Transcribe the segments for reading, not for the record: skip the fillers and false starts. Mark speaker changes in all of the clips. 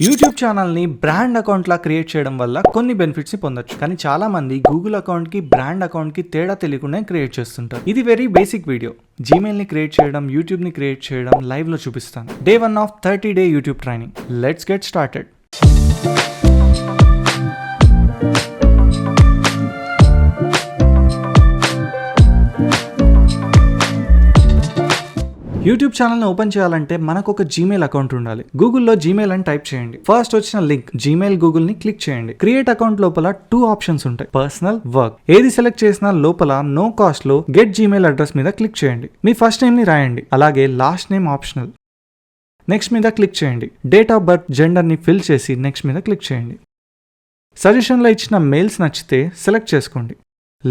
Speaker 1: YouTube channel ని brand account లా create చేయడం వల్ల కొన్ని బెనిఫిట్స్ ని పొందొచ్చు. కానీ చాలా మంది గూగుల్ అకౌంట్ కి బ్రాండ్ అకౌంట్ కి తేడా తెలియకుండా క్రియేట్ చేస్తుంటారు. ఇది వెరీ బేసిక్ వీడియో. జీమెయిల్ ని క్రియేట్ చేయడం, యూట్యూబ్ ని క్రియేట్ చేయడం లైవ్ లో చూపిస్తాను. Day 1 of 30-day YouTube training. Let's get started. YouTube channel ని ఓపెన్ చేయాలంటే మనకు ఒక జీమెయిల్ అకౌంట్ ఉండాలి. గూగుల్లో జీమెయిల్ అని టైప్ చేయండి. ఫస్ట్ వచ్చిన లింక్ జీమెయిల్ గూగుల్ ని క్లిక్ చేయండి. క్రియేట్ అకౌంట్ లోపల 2 ఆప్షన్స్ ఉంటాయి, పర్సనల్, వర్క్. ఏది సెలెక్ట్ చేసినా లోపల నో కాస్ట్ లో గెట్ జీమెయిల్ అడ్రస్ మీద క్లిక్ చేయండి. మీ ఫస్ట్ నేమ్ ని రాయండి, అలాగే లాస్ట్ నేమ్ ఆప్షనల్. నెక్స్ట్ మీద క్లిక్ చేయండి. డేట్ ఆఫ్ బర్త్, జెండర్ ని ఫిల్ చేసి నెక్స్ట్ మీద క్లిక్ చేయండి. సజెషన్లో ఇచ్చిన మెయిల్స్ నచ్చితే సెలెక్ట్ చేసుకోండి,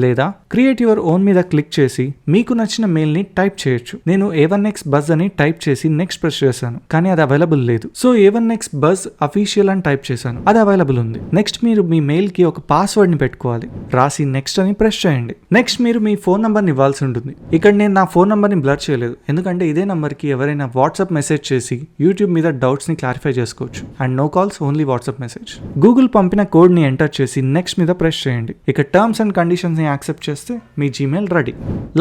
Speaker 1: లేదా క్రియేట్ యువర్ ఓన్ మీద క్లిక్ చేసి మీకు నచ్చిన మెయిల్ ని టైప్ చేయొచ్చు. నేను A1X బజ్ అని టైప్ చేసి నెక్స్ట్ ప్రెస్ చేశాను, కానీ అది అవైలబుల్ లేదు. సో A1X బజ్ అఫీషియల్ అని టైప్ చేశాను, అది అవైలబుల్ ఉంది. నెక్స్ట్ మీరు మీ మెయిల్ కి ఒక పాస్వర్డ్ ని పెట్టుకోవాలి. రాసి నెక్స్ట్ అని ప్రెస్ చేయండి. నెక్స్ట్ మీరు మీ ఫోన్ నంబర్ ని ఇవ్వాల్సి ఉంటుంది. ఇక్కడ నేను నా ఫోన్ నంబర్ ని బ్లర్ చేయలేదు, ఎందుకంటే ఇదే నంబర్ కి ఎవరైనా వాట్సాప్ మెసేజ్ చేసి యూట్యూబ్ మీద డౌట్స్ ని క్లారిఫై చేసుకోవచ్చు. And no calls, only WhatsApp message. Google పంపిన కోడ్ ని ఎంటర్ చేసి నెక్స్ట్ మీద ప్రెస్ చేయండి. ఇక టర్మ్స్ అండ్ కండిషన్స్ యాక్సెప్ట్ చేస్తే మీ జీమెయిల్ రెడీ.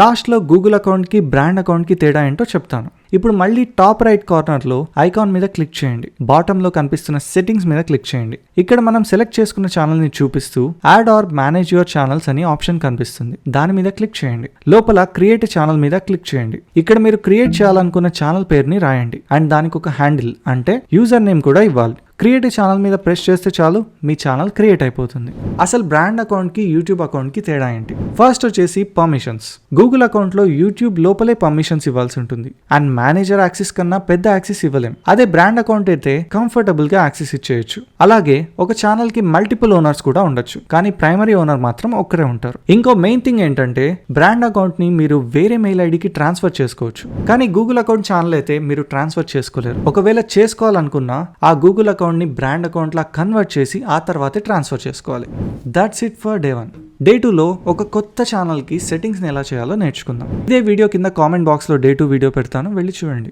Speaker 1: లాస్ట్ లో గూగుల్ అకౌంట్ కి బ్రాండ్ అకౌంట్ కి తేడా ఏంటో చెప్తాను. ఇప్పుడు మళ్ళీ టాప్ రైట్ కార్నర్ లో ఐకాన్ మీద క్లిక్ చేయండి. బాటమ్ లో కనిపిస్తున్న సెట్టింగ్స్ మీద క్లిక్ చేయండి. ఇక్కడ మనం సెలెక్ట్ చేసుకున్న ఛానల్ ని చూపిస్తూ add or manage your channels అని ఆప్షన్ కనిపిస్తుంది, దాని మీద క్లిక్ చేయండి. లోపల క్రియేట్ ఛానల్ మీద క్లిక్ చేయండి. ఇక్కడ మీరు క్రియేట్ చేయాలనుకున్న ఛానల్ పేరుని రాయండి అండ్ దానికి ఒక హ్యాండిల్ అంటే యూజర్ నేమ్ కూడా ఇవ్వాలి. క్రియేట్ ఛానల్ మీద ప్రెస్ చేస్తే చాలు, మీ ఛానల్ క్రియేట్ అయిపోతుంది. అసలు బ్రాండ్ అకౌంట్ కి యూట్యూబ్ అకౌంట్ కి తేడా ఏంటి? ఫస్ట్ వచ్చేసి పర్మిషన్స్. గూగుల్ అకౌంట్ లో యూట్యూబ్ లోపలే పర్మిషన్స్ ఇవ్వాల్సి ఉంటుంది అండ్ మేనేజర్ యాక్సెస్ కన్నా పెద్ద యాక్సెస్ ఇవ్వలేం. అదే బ్రాండ్ అకౌంట్ అయితే కంఫర్టబుల్ గా యాక్సెస్ ఇచ్చేయచ్చు. అలాగే ఒక ఛానల్ కి మల్టిపుల్ ఓనర్స్ కూడా ఉండొచ్చు, కానీ ప్రైమరీ ఓనర్ మాత్రం ఒక్కరే ఉంటారు. ఇంకో మెయిన్ థింగ్ ఏంటంటే బ్రాండ్ అకౌంట్ ని మీరు వేరే మెయిల్ ఐడికి ట్రాన్స్ఫర్ చేసుకోవచ్చు, కానీ గూగుల్ అకౌంట్ ఛానల్ అయితే మీరు ట్రాన్స్ఫర్ చేసుకోలేరు. ఒకవేళ చేసుకోవాలనుకున్నా ఆ గూగుల్ అకౌంట్ ని బ్రాండ్ అకౌంట్ లా కన్వర్ట్ చేసి ఆ తర్వాతే ట్రాన్స్ఫర్ చేసుకోవాలి. That's it for day 1. Day 2 లో ఒక కొత్త ఛానల్ కి సెట్టింగ్స్ ని ఎలా చేయాలో నేర్చుకుందాం. ఇదే వీడియో కింద కామెంట్ బాక్స్ లో డే 2 వీడియో పెడతాను, వెళ్ళి చూడండి.